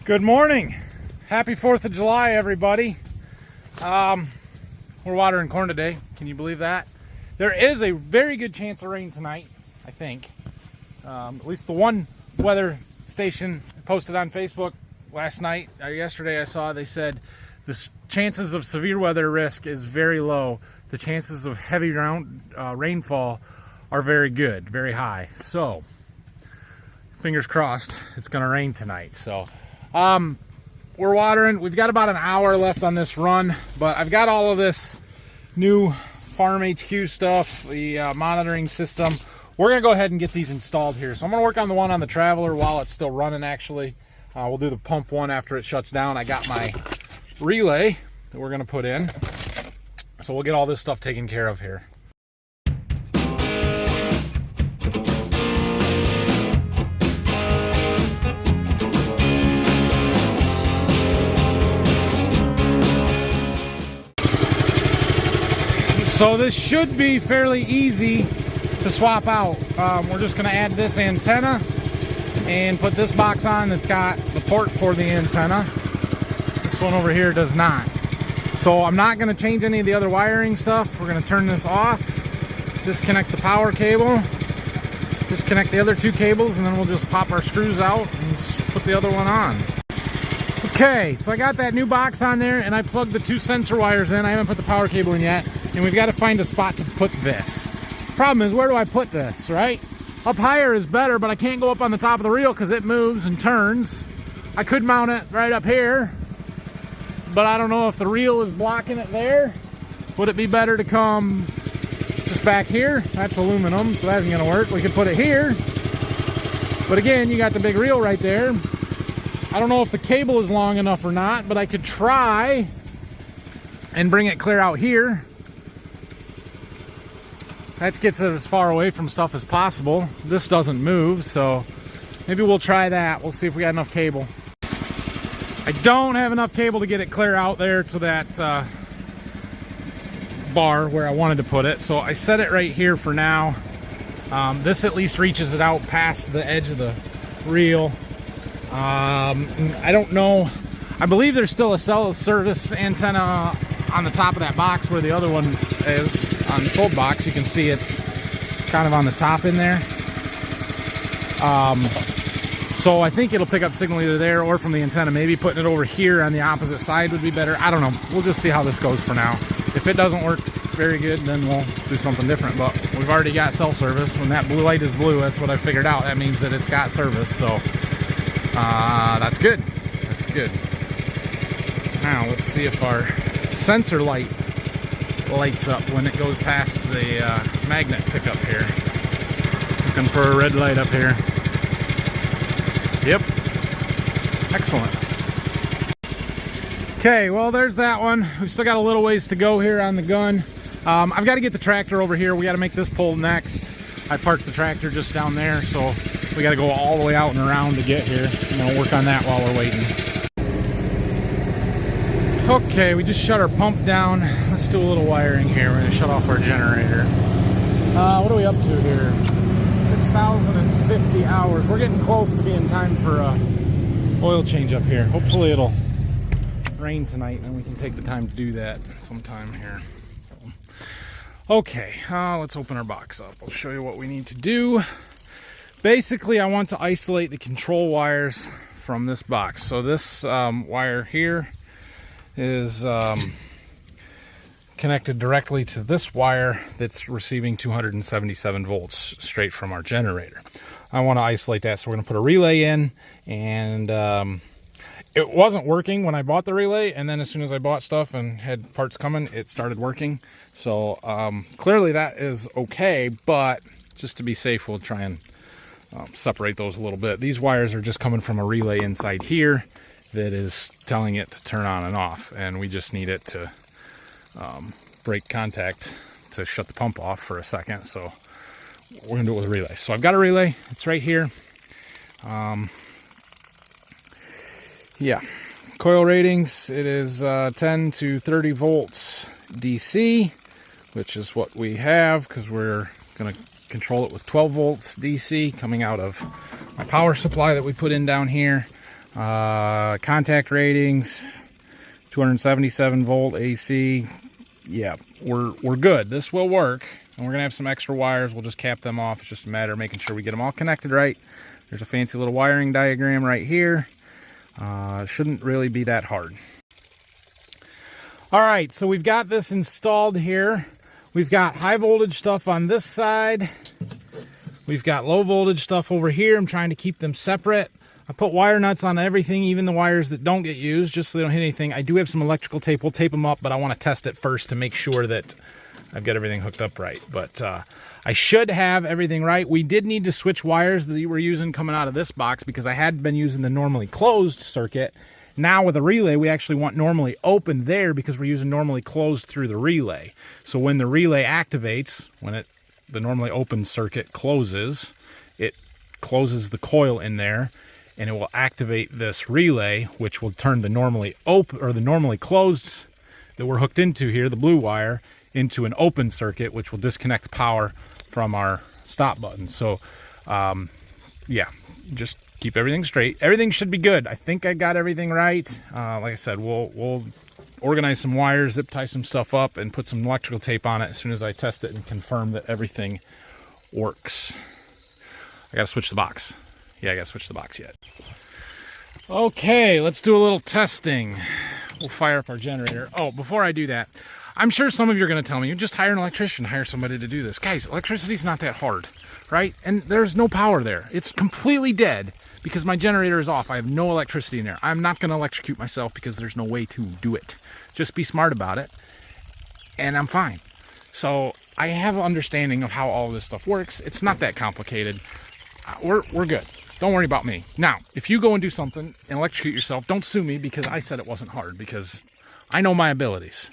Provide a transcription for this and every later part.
Good morning. Happy 4th of July, everybody. We're watering corn today. Can you believe that? There is a very good chance of rain tonight, I think. At least the one weather station posted on Facebook last night or yesterday I saw, they said the chances of severe weather risk is very low. The chances of heavy rainfall are very good, very high. So, fingers crossed, it's going to rain tonight. So, we're watering. We've got about an hour left on this run, but I've got all of this new Farm HQ stuff, the monitoring system. We're going to go ahead and get these installed here. So I'm going to work on the one on the Traveler while it's still running, actually. We'll do the pump one after it shuts down. I got my relay that we're going to put in. So we'll get all this stuff taken care of here. So this should be fairly easy to swap out. We're just going to add this antenna and put this box on that's got the port for the antenna. This one over here does not. So I'm not going to change any of the other wiring stuff. We're going to turn this off, disconnect the power cable, disconnect the other two cables, and then we'll just pop our screws out and put the other one on. Okay, so I got that new box on there and I plugged the two sensor wires in. I haven't put the power cable in yet. And we've got to find a spot to put this. Problem is, where do I put this, right? Up higher is better, but I can't go up on the top of the reel because it moves and turns. I could mount it right up here, but I don't know if the reel is blocking it there. Would it be better to come just back here? That's aluminum, so that isn't going to work. We could put it here, but again, you got the big reel right there. I don't know if the cable is long enough or not, but I could try and bring it clear out here. That gets it as far away from stuff as possible. This doesn't move, so maybe we'll try that. We'll see if we got enough cable. I don't have enough cable to get it clear out there to that bar where I wanted to put it, so I set it right here for now. This at least reaches it out past the edge of the reel. I don't know. I believe there's still a cell service antenna on the top of that box where the other one is on the fold box. You can see it's kind of on the top in there. So I think it'll pick up signal either there or from the antenna. Maybe putting it over here on the opposite side would be better. I don't know. We'll just see how this goes for now. If it doesn't work very good, then we'll do something different. But we've already got cell service. When that blue light is blue, that's what I figured out. That means that it's got service. So that's good. That's good. Now let's see if our sensor light lights up when it goes past the magnet pickup here. Looking for a red light up here. Yep. Excellent. Okay, well there's that one. We've still got a little ways to go here on the gun. I've got to get the tractor over here. We got to make this pole next. I parked the tractor just down there, so we got to go all the way out and around to get here. And we'll work on that while we're waiting. Okay, we just shut our pump down. Let's do a little wiring here. We're going to shut off our generator. What are we up to here? 6,050 hours. We're getting close to being time for oil change up here. Hopefully it'll rain tonight and we can take the time to do that sometime here. Okay, let's open our box up. I'll show you what we need to do. Basically, I want to isolate the control wires from this box. So this wire here is connected directly to this wire that's receiving 277 volts straight from our generator. I want to isolate that, so we're going to put a relay in, and it wasn't working when I bought the relay, and then as soon as I bought stuff and had parts coming, it started working. So clearly that is okay, but just to be safe, we'll try and separate those a little bit. These wires are just coming from a relay inside here that is telling it to turn on and off, and we just need it to break contact to shut the pump off for a second. So we're gonna do it with a relay. So I've got a relay, it's right here. Yeah, coil ratings, it is 10 to 30 volts DC, which is what we have because we're gonna control it with 12 volts DC coming out of my power supply that we put in down here. Contact ratings, 277 volt AC. Yeah, we're good. This will work. And we're gonna have some extra wires. We'll just cap them off. It's just a matter of making sure we get them all connected right. There's a fancy little wiring diagram right here. Shouldn't really be that hard. All right, so we've got this installed here. We've got high voltage stuff on this side. We've got low voltage stuff over here. I'm trying to keep them separate. I put wire nuts on everything, even the wires that don't get used, just so they don't hit anything. I do have some electrical tape. We'll tape them up, but I want to test it first to make sure that I've got everything hooked up right. But I should have everything right. We did need to switch wires that we were using coming out of this box because I had been using the normally closed circuit. Now with a relay, we actually want normally open there because we're using normally closed through the relay. So when the relay activates, when the normally open circuit closes, it closes the coil in there and it will activate this relay, which will turn the normally open or the normally closed that we're hooked into here, the blue wire, into an open circuit, which will disconnect the power from our stop button. So yeah, just keep everything straight. Everything should be good. I think I got everything right. Like I said, we'll organize some wires, zip tie some stuff up, and put some electrical tape on it as soon as I test it and confirm that everything works. I gotta switch the box. Yeah, I gotta switch the box yet. Okay, let's do a little testing. We'll fire up our generator. Oh, before I do that, I'm sure some of you are gonna tell me, you just hire an electrician, hire somebody to do this. Guys, electricity's not that hard, right? And there's no power there. It's completely dead because my generator is off. I have no electricity in there. I'm not gonna electrocute myself because there's no way to do it. Just be smart about it, and I'm fine. So I have an understanding of how all this stuff works. It's not that complicated. We're good. Don't worry about me. Now, if you go and do something and electrocute yourself, don't sue me because I said it wasn't hard, because I know my abilities.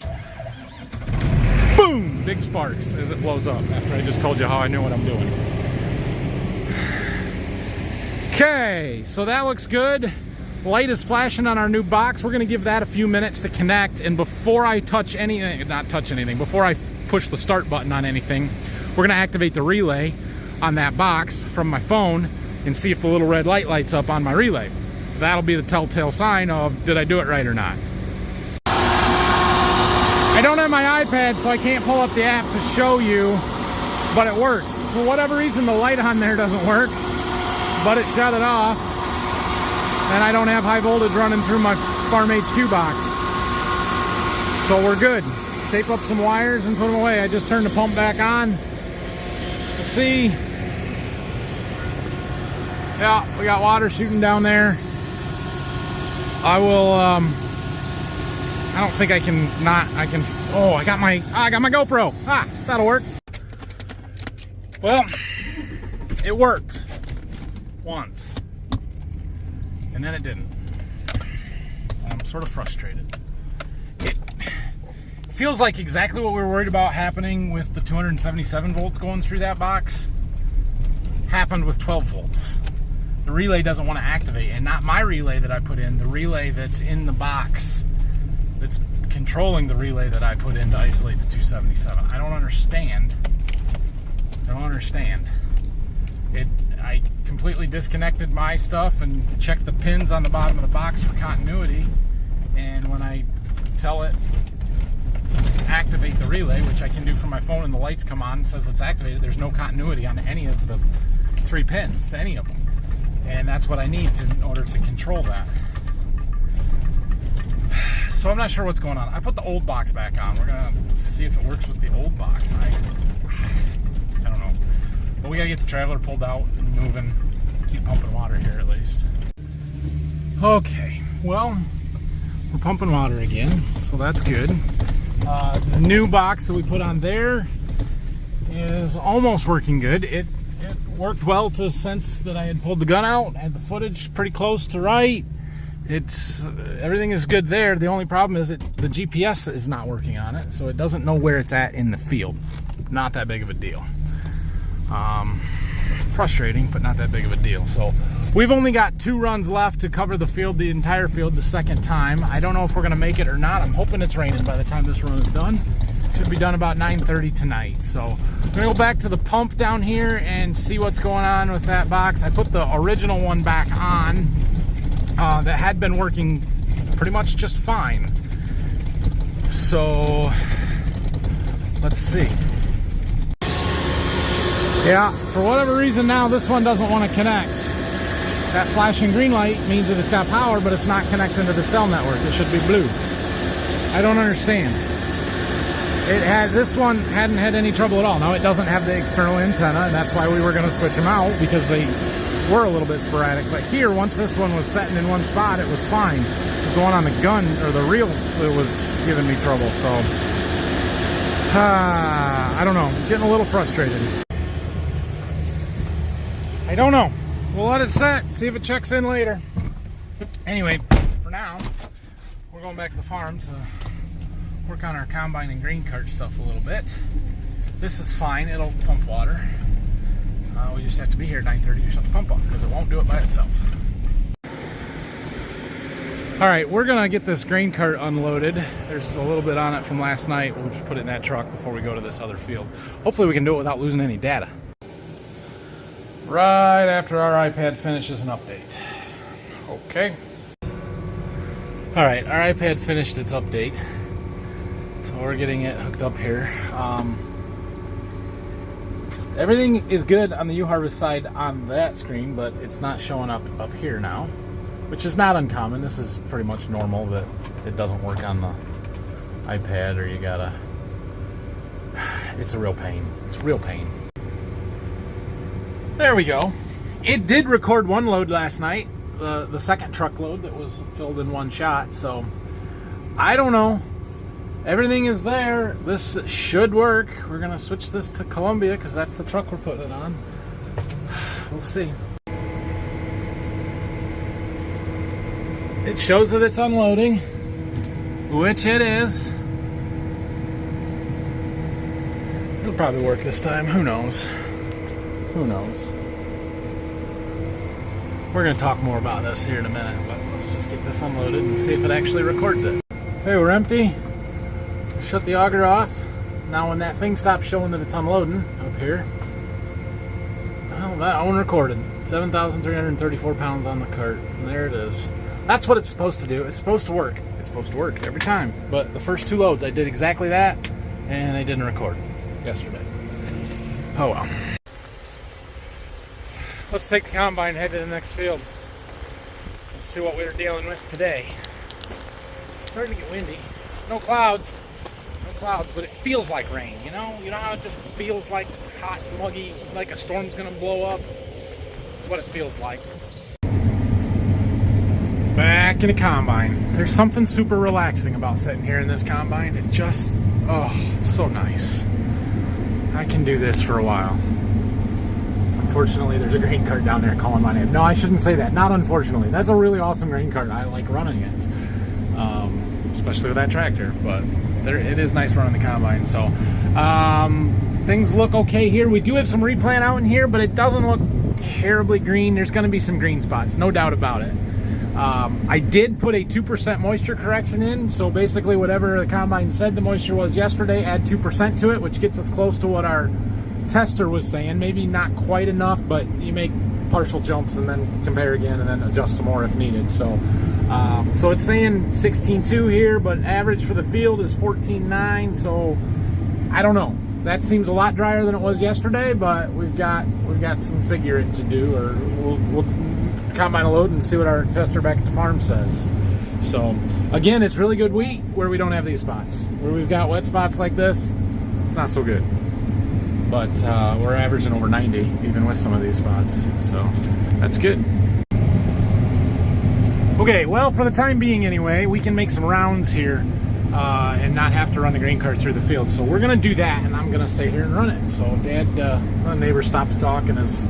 Boom! Big sparks as it blows up after I just told you how I knew what I'm doing. Okay, so that looks good. Light is flashing on our new box. We're gonna give that a few minutes to connect, and before I touch anything, before I push the start button on anything, we're gonna activate the relay on that box from my phone and see if the little red light lights up on my relay. That'll be the telltale sign of did I do it right or not. I don't have my iPad, so I can't pull up the app to show you, but it works. For whatever reason, the light on there doesn't work, but it shut it off, and I don't have high voltage running through my Farm HQ box. So we're good. Tape up some wires and put them away. I just turned the pump back on to see. Yeah, we got water shooting down there. I will, I don't think I can oh, I got my GoPro. Ah, that'll work. Well, it worked once, and then it didn't. I'm sort of frustrated. It feels like exactly what we were worried about happening with the 277 volts going through that box happened with 12 volts. The relay doesn't want to activate, and not my relay that I put in, the relay that's in the box that's controlling the relay that I put in to isolate the 277. I don't understand. I completely disconnected my stuff and checked the pins on the bottom of the box for continuity, and when I tell it activate the relay, which I can do from my phone, and the lights come on and says let's activate it, there's no continuity on any of the 3 pins to any of them. And that's what I need in order to control that. So I'm not sure what's going on. I put the old box back on. We're gonna see if it works with the old box. I don't know. But we gotta get the traveler pulled out and moving. Keep pumping water here at least. Okay, well, we're pumping water again, so that's good. The new box that we put on there is almost working good. It worked well to the sense that I had pulled the gun out, had the footage pretty close to right. Everything is good there. The only problem is the GPS is not working on it, so it doesn't know where it's at in the field. Not that big of a deal. Frustrating, but not that big of a deal. So we've only got 2 runs left to cover the field, the entire field, the second time. I don't know if we're gonna make it or not. I'm hoping it's raining by the time this run is done. Should be done about 9:30 tonight. So I'm gonna go back to the pump down here and see what's going on with that box. I put the original one back on. that had been working pretty much just fine. So let's see. Yeah, for whatever reason now this one doesn't want to connect. That flashing green light means that it's got power, but it's not connecting to the cell network. It should be blue. I don't understand. This one hadn't had any trouble at all. Now it doesn't have the external antenna, and that's why we were going to switch them out, because they were a little bit sporadic. But here, once this one was setting in one spot, it was fine. It was the one on the gun, or the reel, that was giving me trouble. So, I don't know. I'm getting a little frustrated. I don't know. We'll let it set, see if it checks in later. Anyway, for now, we're going back to the farm to work on our combine and grain cart stuff a little bit. This is fine. It'll pump water. We just have to be here at 9:30 to shut the pump off because it won't do it by itself. All right, we're gonna get this grain cart unloaded. There's a little bit on it from last night. We'll just put it in that truck before we go to this other field. Hopefully we can do it without losing any data. Right after our iPad finishes an update. Okay. All right, our iPad finished its update. So we're getting it hooked up here. Everything is good on the U-Harvest side on that screen, but it's not showing up here now, which is not uncommon. This is pretty much normal that it doesn't work on the iPad, or you gotta... It's a real pain. It's a real pain. There we go. It did record one load last night, the second truckload that was filled in one shot, so I don't know. Everything is there. This should work. We're gonna switch this to Columbia because that's the truck we're putting it on. We'll see. It shows that it's unloading, which it is. It'll probably work this time. Who knows? Who knows? We're gonna talk more about this here in a minute, but let's just get this unloaded and see if it actually records it. Okay, we're empty. Shut the auger off. Now when that thing stops showing that it's unloading up here, well, that one recorded. 7,334 pounds on the cart. And there it is. That's what it's supposed to do. It's supposed to work. It's supposed to work every time. But the first two loads I did exactly that, and I didn't record yesterday. Oh well. Let's take the combine and head to the next field. Let's see what we're dealing with today. It's starting to get windy. No clouds. Clouds, but it feels like rain, you know? You know how it just feels like hot, muggy, like a storm's gonna blow up? That's what it feels like. Back in the combine. There's something super relaxing about sitting here in this combine. It's just, oh, it's so nice. I can do this for a while. Unfortunately, there's a grain cart down there calling my name. No, I shouldn't say that. Not unfortunately. That's a really awesome grain cart. I like running it, especially with that tractor, but it is nice running the combine. So things look okay here. We do have some replant out in here, but it doesn't look terribly green. There's going to be some green spots, no doubt about it. I did put a 2% moisture correction in, so basically whatever the combine said the moisture was yesterday, add 2% to it, which gets us close to what our tester was saying. Maybe not quite enough, but you make partial jumps and then compare again and then adjust some more if needed. So so it's saying 16.2 here, but average for the field is 14.9. So I don't know. That seems a lot drier than it was yesterday, but we've got some figure it to do, or we'll combine a load and see what our tester back at the farm says. So again, it's really good wheat where we don't have these spots. Where we've got wet spots like this, it's not so good. But we're averaging over 90 even with some of these spots, so that's good. Okay, well, for the time being anyway, we can make some rounds here and not have to run the grain cart through the field. So we're gonna do that, and I'm gonna stay here and run it. So Dad, the neighbor stopped to talk in his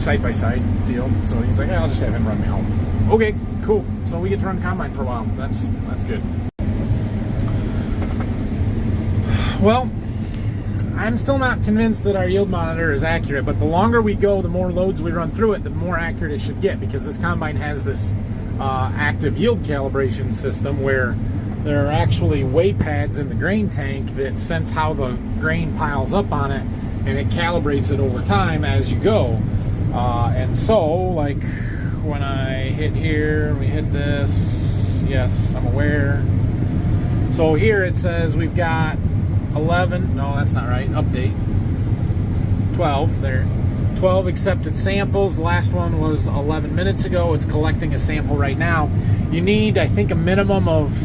side-by-side deal. So he's like, yeah, I'll just have him run me home. Okay, cool. So we get to run the combine for a while. That's good. Well, I'm still not convinced that our yield monitor is accurate, but the longer we go, the more loads we run through it, the more accurate it should get, because this combine has this active yield calibration system where there are actually weigh pads in the grain tank that sense how the grain piles up on it, and it calibrates it over time as you go. And so, like, when I hit here, we hit this. Yes, I'm aware. So here it says we've got 11, no, that's not right, update. 12 there. 12 accepted samples. The last one was 11 minutes ago. It's collecting a sample right now. You need, I think, a minimum of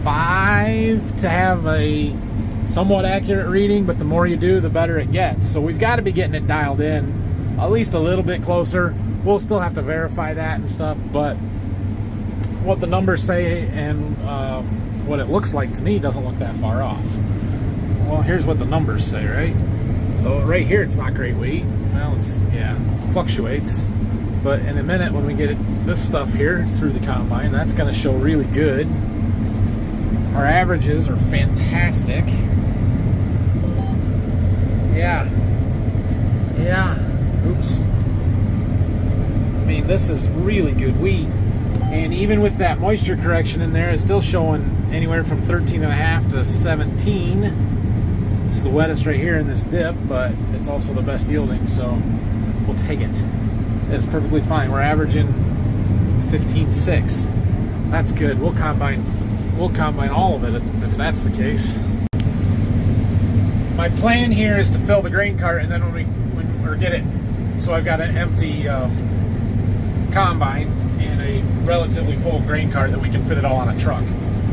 5 to have a somewhat accurate reading, but the more you do, the better it gets. So we've got to be getting it dialed in at least a little bit closer. We'll still have to verify that and stuff, but what the numbers say and what it looks like to me doesn't look that far off. Well, here's what the numbers say, right? So right here, it's not great weight. Well, it's, yeah, fluctuates. But in a minute, when we get this stuff here through the combine, that's going to show really good. Our averages are fantastic. Yeah. Oops. I mean, this is really good wheat. And even with that moisture correction in there, it's still showing anywhere from 13.5 to 17. It's the wettest right here in this dip, but it's also the best yielding, so we'll take it. It's perfectly fine. We're averaging 15.6. That's good. We'll combine all of it if that's the case. My plan here is to fill the grain cart, and then or get it. So I've got an empty combine and a relatively full grain cart that we can fit it all on a truck.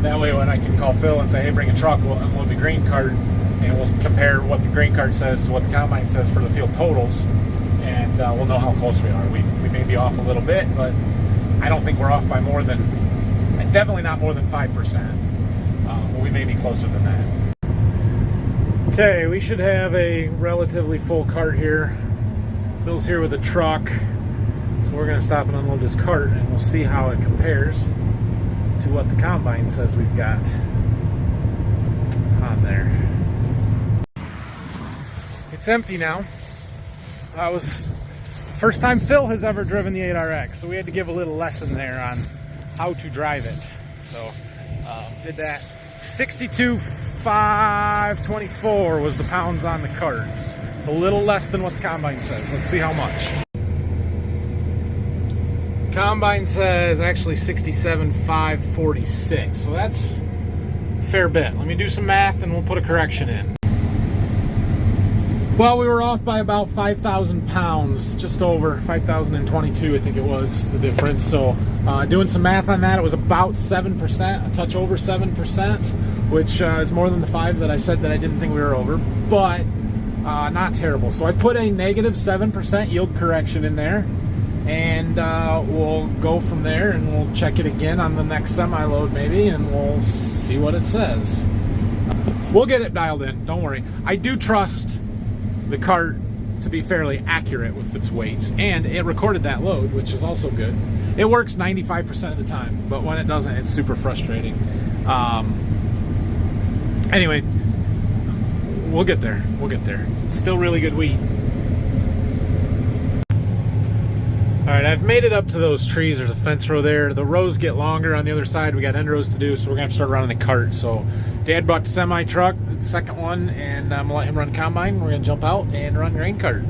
That way, when I can call Phil and say, "Hey, bring a truck," we'll unload the grain cart, and we'll compare what the grain cart says to what the combine says for the field totals, and we'll know how close we are. We may be off a little bit, but I don't think we're off by more than, definitely not more than 5%. We may be closer than that. Okay, we should have a relatively full cart here. Phil's here with a truck, so we're going to stop and unload this cart, and we'll see how it compares to what the combine says we've got on there. It's empty now. That was the first time Phil has ever driven the 8RX, so we had to give a little lesson there on how to drive it. So did that. 62,524 was the pounds on the cart. It's a little less than what the combine says. Let's see how much. Combine says actually 67,546, so that's a fair bit. Let me do some math and we'll put a correction in. Well, we were off by about 5,000 pounds, just over 5,022, I think it was the difference. So doing some math on that, it was about 7%, a touch over 7%, which is more than the 5 that I said that I didn't think we were over, but not terrible. So I put a negative 7% yield correction in there, and we'll go from there and we'll check it again on the next semi-load maybe, and we'll see what it says. We'll get it dialed in, don't worry. I do trust the cart to be fairly accurate with its weights, and it recorded that load, which is also good. It works 95% of the time, but when it doesn't, it's super frustrating. Anyway, we'll get there. Still really good wheat. Alright, I've made it up to those trees. There's a fence row there. The rows get longer on the other side. We got end rows to do, so we're gonna have to start running the cart. So Dad brought the semi truck, the second one, and I'm gonna let him run combine. We're gonna jump out and run grain cart.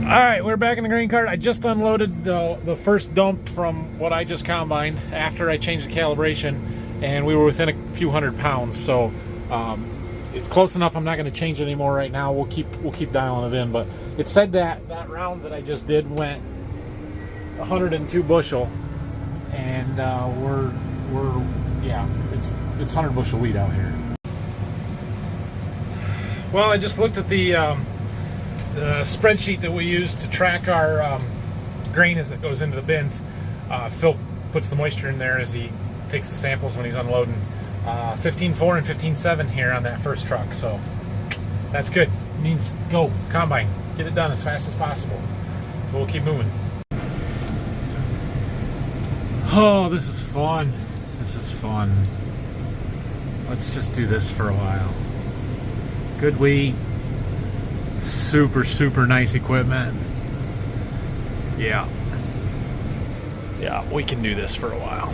Alright, we're back in the grain cart. I just unloaded the first dump from what I just combined after I changed the calibration, and we were within a few hundred pounds. So it's close enough. I'm not going to change it anymore right now. We'll keep dialing it in. But it said that round that I just did went 102 bushel, and it's 100 bushel wheat out here. Well, I just looked at the spreadsheet that we use to track our grain as it goes into the bins. Phil puts the moisture in there as he takes the samples when he's unloading. 15.4 and 15.7 here on that first truck, so that's good. It means go combine, get it done as fast as possible. So we'll keep moving. Oh, this is fun. Let's just do this for a while. Good wheat, super nice equipment. Yeah, we can do this for a while.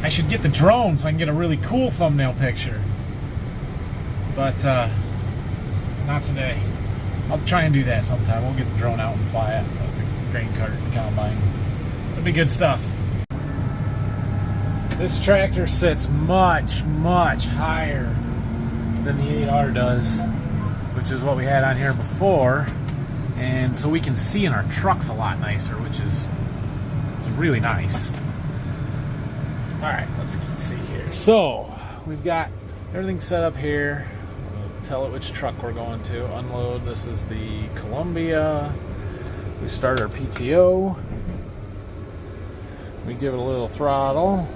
I should get the drone so I can get a really cool thumbnail picture. but not today. I'll try and do that sometime. We'll get the drone out and fly it with the grain cart and the combine. It'll be good stuff. This tractor sits much, much higher than the 8R does, which is what we had on here before. And so we can see in our trucks a lot nicer, which is really nice. All right, let's see here. So we've got everything set up here. We'll tell it which truck we're going to unload. This is the Columbia. We start our PTO. We give it a little throttle.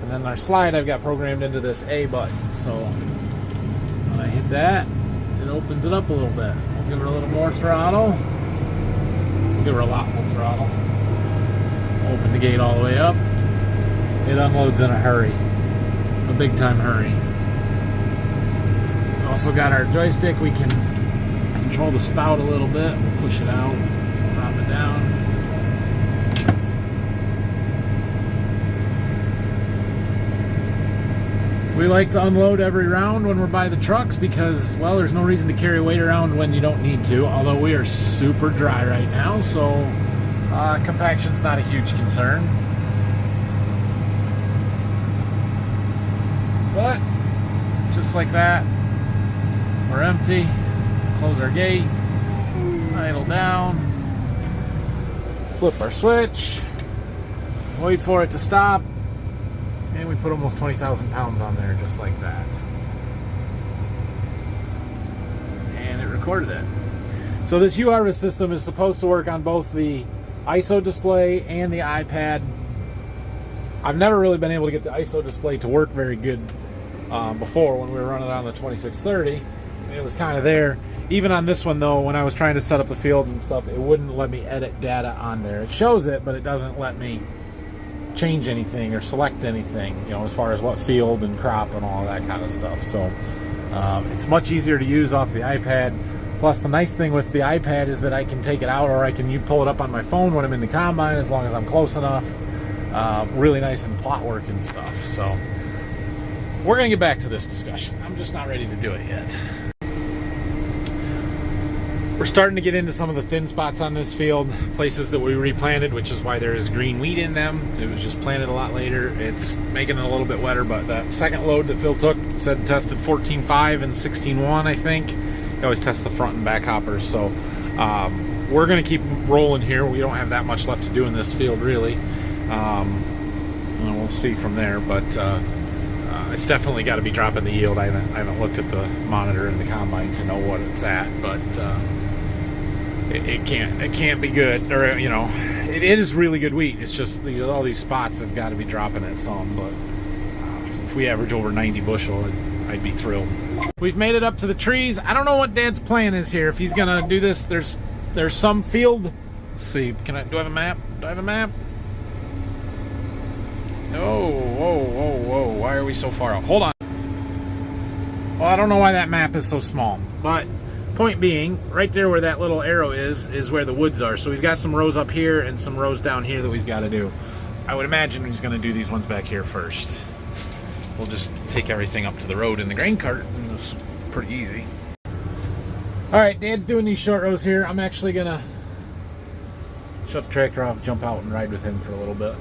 And then our slide I've got programmed into this A button. So when I hit that, it opens it up a little bit. We'll give her a little more throttle. We'll give her a lot more throttle. Open the gate all the way up. It unloads in a hurry. A big time hurry. We also got our joystick. We can control the spout a little bit. We'll push it out, drop it down. We like to unload every round when we're by the trucks because, well, there's no reason to carry weight around when you don't need to, although we are super dry right now, so compaction's not a huge concern. But, just like that, we're empty. Close our gate, idle down, flip our switch, wait for it to stop. And we put almost 20,000 pounds on there just like that. And it recorded it. So this U-Harvest system is supposed to work on both the ISO display and the iPad. I've never really been able to get the ISO display to work very good before when we were running on the 2630. It was kind of there. Even on this one though, when I was trying to set up the field and stuff, it wouldn't let me edit data on there. It shows it, but it doesn't let me change anything or select anything, you know, as far as what field and crop and all that kind of stuff. So it's much easier to use off the iPad. Plus the nice thing with the iPad is that I can take it out, or I can pull it up on my phone when I'm in the combine as long as I'm close enough. Really nice in plot work and stuff. So we're gonna get back to this discussion. I'm just not ready to do it yet. We're starting to get into some of the thin spots on this field, places that we replanted, which is why there is green wheat in them. It was just planted a lot later. It's making it a little bit wetter, but the second load that Phil took said tested 14.5 and 16.1, I think. He always tests the front and back hoppers, so we're going to keep rolling here. We don't have that much left to do in this field, really. And we'll see from there, but it's definitely got to be dropping the yield. I haven't looked at the monitor in the combine to know what it's at, but it can't be good, or you know, it is really good wheat. It's just all these spots have got to be dropping it some. But if we average over 90 bushel, I'd be thrilled. We've made it up to the trees. I don't know what Dad's plan is here. If he's gonna do this, there's some field. Let's see. Do I have a map? Do I have a map? Oh, whoa! Why are we so far out? Hold on. Well, I don't know why that map is so small, but point being, right there where that little arrow is where the woods are. So we've got some rows up here and some rows down here that we've got to do. I would imagine he's going to do these ones back here first. We'll just take everything up to the road in the grain cart, and it's pretty easy. All right, Dad's doing these short rows here. I'm actually going to shut the tractor off, jump out, and ride with him for a little bit.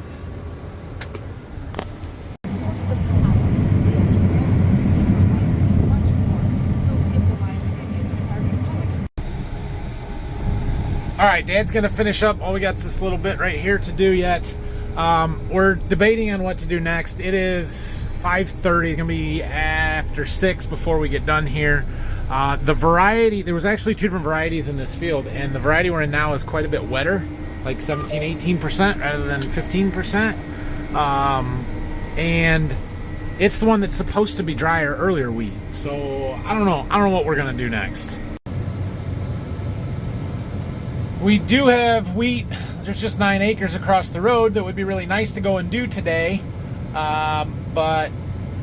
All right, Dad's gonna finish up. All we got is this little bit right here to do yet. We're debating on what to do next. It is 5:30. It's gonna be after 6 before we get done here. The variety, there was actually 2 different varieties in this field, and the variety we're in now is quite a bit wetter, like 17-18% rather than 15%. And it's the one that's supposed to be drier earlier wheat. So I don't know what we're gonna do next. We do have wheat. There's just 9 acres across the road that would be really nice to go and do today, but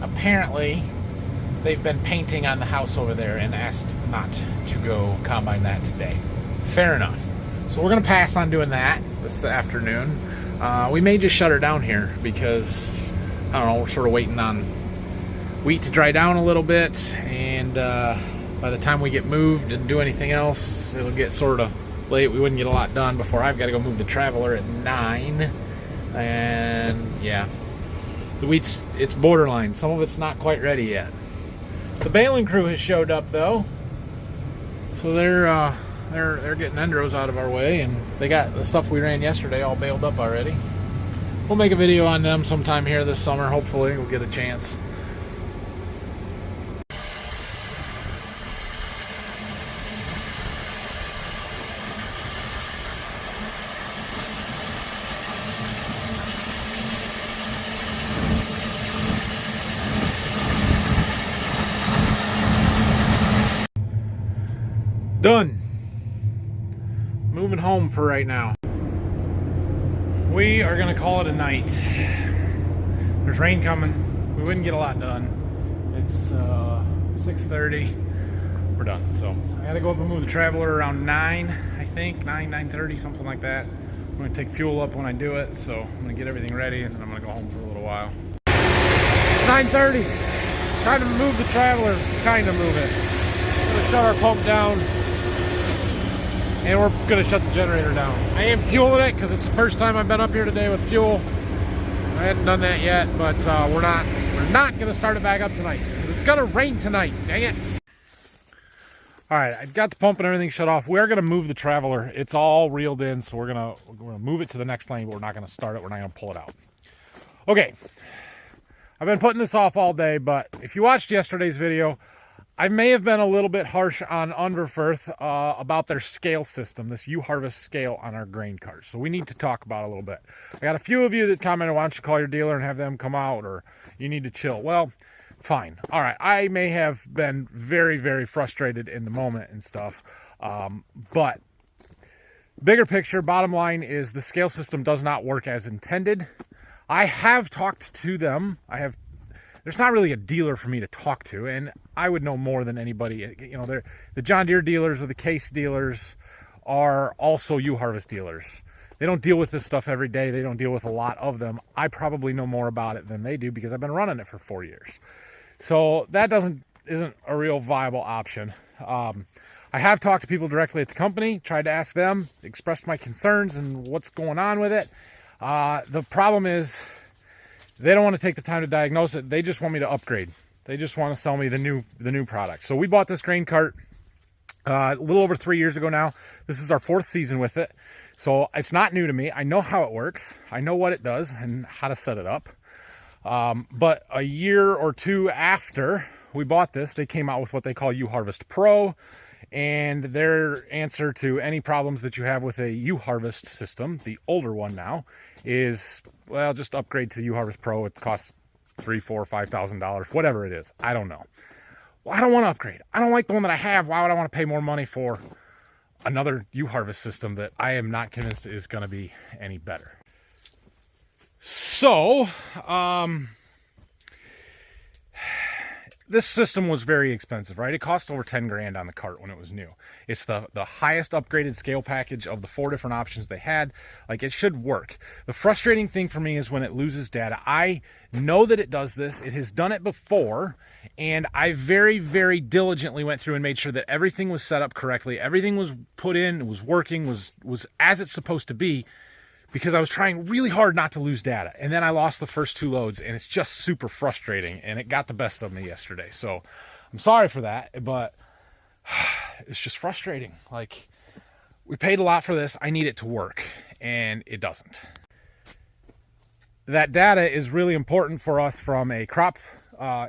apparently they've been painting on the house over there and asked not to go combine that today. Fair enough. So we're gonna pass on doing that this afternoon. We may just shut her down here because, I don't know, we're sort of waiting on wheat to dry down a little bit, and by the time we get moved and do anything else, it'll get sort of late. We wouldn't get a lot done before I've got to go move the Traveler at 9. And yeah, the wheat's, it's borderline. Some of it's not quite ready yet. The baling crew has showed up though, so they're getting endros out of our way, and they got the stuff we ran yesterday all baled up already. We'll make a video on them sometime here this summer. Hopefully we'll get a chance. Done. Moving home for right now. We are gonna call it a night. There's rain coming. We wouldn't get a lot done. It's 6:30. We're done. So I gotta go up and move the Traveler around 9, I think, 9:30, something like that. I'm gonna take fuel up when I do it, so I'm gonna get everything ready, and then I'm gonna go home for a little while. It's 9:30. Time to move the Traveler. Kind of move it. I'm gonna shut our pump down, and we're gonna shut the generator down. I am fueling it because it's the first time I've been up here today with fuel. I hadn't done that yet, but we're not gonna start it back up tonight because it's gonna rain tonight. Dang it! All right, I got the pump and everything shut off. We're gonna move the Traveler. It's all reeled in, so we're gonna move it to the next lane, but we're not gonna start it. We're not gonna pull it out. Okay, I've been putting this off all day, but if you watched yesterday's video, I may have been a little bit harsh on Underfirth about their scale system, this U-Harvest scale on our grain carts. So we need to talk about it a little bit. I got a few of you that commented, why don't you call your dealer and have them come out, or you need to chill. Well, fine. All right. I may have been very, very frustrated in the moment and stuff. But bigger picture, bottom line is the scale system does not work as intended. I have talked to them. There's not really a dealer for me to talk to, and I would know more than anybody. You know, the John Deere dealers or the Case dealers are also U-Harvest dealers. They don't deal with this stuff every day. They don't deal with a lot of them. I probably know more about it than they do because I've been running it for 4 years. So that isn't a real viable option. I have talked to people directly at the company, tried to ask them, expressed my concerns and what's going on with it. The problem is, they don't want to take the time to diagnose it. They just want me to upgrade. They just want to sell me the new product. So we bought this grain cart a little over 3 years ago now. This is our 4th season with it. So it's not new to me. I know how it works. I know what it does and how to set it up. But a year or two after we bought this, they came out with what they call U-Harvest Pro. And their answer to any problems that you have with a U-Harvest system, the older one now, is, well, just upgrade to U-Harvest Pro. It costs $3,000, $4,000, $5,000, whatever it is. I don't know. Well, I don't want to upgrade. I don't like the one that I have. Why would I want to pay more money for another U-Harvest system that I am not convinced is going to be any better? So, this system was very expensive, right? It cost over 10 grand on the cart when it was new. It's the highest upgraded scale package of the 4 different options they had. Like, it should work. The frustrating thing for me is when it loses data. I know that it does this. It has done it before, and I very, very diligently went through and made sure that everything was set up correctly. Everything was put in, was working, was as it's supposed to be, because I was trying really hard not to lose data. And then I lost the first 2 loads, and it's just super frustrating, and it got the best of me yesterday. So I'm sorry for that, but it's just frustrating. Like, we paid a lot for this. I need it to work, and it doesn't. That data is really important for us from a crop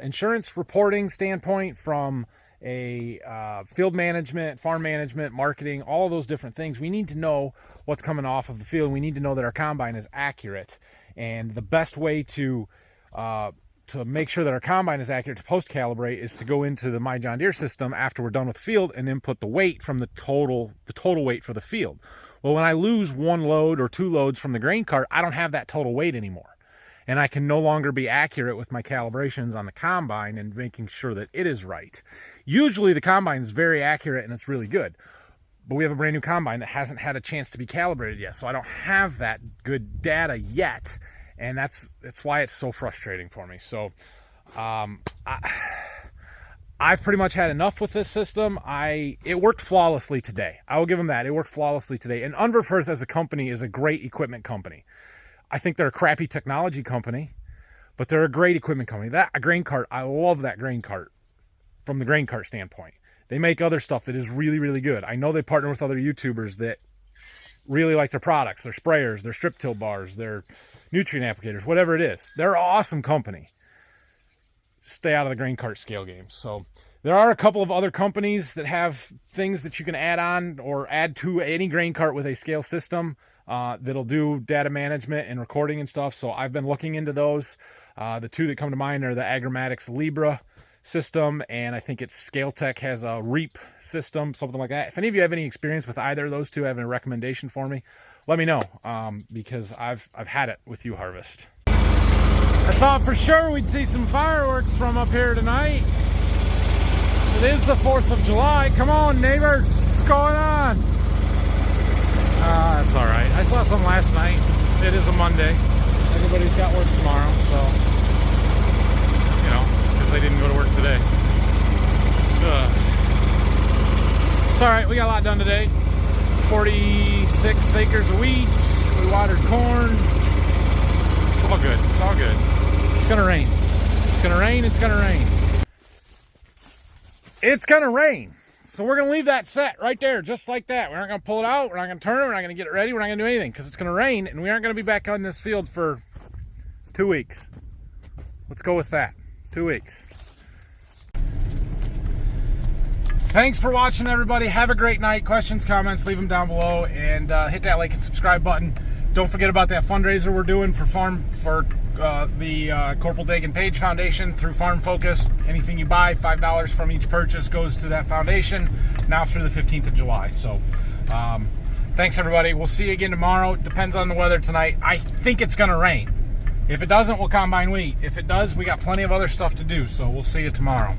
insurance reporting standpoint, from a field management, farm management, marketing, all of those different things. We need to know what's coming off of the field. We need to know that our combine is accurate. And the best way to make sure that our combine is accurate, to post-calibrate, is to go into the My John Deere system after we're done with the field and input the weight from the total weight for the field. Well, when I lose 1 load or 2 loads from the grain cart, I don't have that total weight anymore. And I can no longer be accurate with my calibrations on the combine and making sure that it is right. Usually the combine is very accurate and it's really good. But we have a brand new combine that hasn't had a chance to be calibrated yet. So I don't have that good data yet. And that's why it's so frustrating for me. So I've pretty much had enough with this system. It worked flawlessly today. I will give them that. It worked flawlessly today. And Unverferth as a company is a great equipment company. I think they're a crappy technology company, but they're a great equipment company. That a grain cart, I love that grain cart from the grain cart standpoint. They make other stuff that is really, really good. I know they partner with other YouTubers that really like their products, their sprayers, their strip till bars, their nutrient applicators, whatever it is. They're an awesome company. Stay out of the grain cart scale games. So there are a couple of other companies that have things that you can add on or add to any grain cart with a scale system that'll do data management and recording and stuff. So I've been looking into those. The two that come to mind are the Agromatics Libra system, and I think it's ScaleTech has a Reap system, something like that. If any of you have any experience with either of those two, have a recommendation for me, let me know, because I've had it with U Harvest. I thought for sure we'd see some fireworks from up here tonight. It is the 4th of July. Come on, neighbors. What's going on? That's all right. I saw some last night. It is a Monday. Everybody's got work tomorrow, so, you know, because they didn't go to work today. It's all right. We got a lot done today. 46 acres of wheat. We watered corn. It's all good. It's all good. It's gonna rain. It's gonna rain. It's gonna rain. It's gonna rain. So we're gonna leave that set right there, just like that. We're not gonna pull it out. We're not gonna turn it. We're not gonna get it ready. We're not gonna do anything because it's gonna rain, and we aren't gonna be back on this field for 2 weeks. Let's go with that. 2 weeks. Thanks for watching, everybody. Have a great night. Questions, comments, leave them down below, and hit that like and subscribe button. Don't forget about that fundraiser we're doing for the Corporal Dagan Page Foundation through Farm Focus. Anything you buy, $5 from each purchase goes to that foundation now through the 15th of July. So thanks, everybody. We'll see you again tomorrow. It depends on the weather tonight. I think it's going to rain. If it doesn't, we'll combine wheat. If it does, we got plenty of other stuff to do. So we'll see you tomorrow.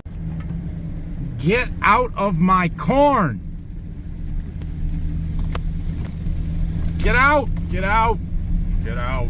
Get out of my corn. Get out. Get out. Get out.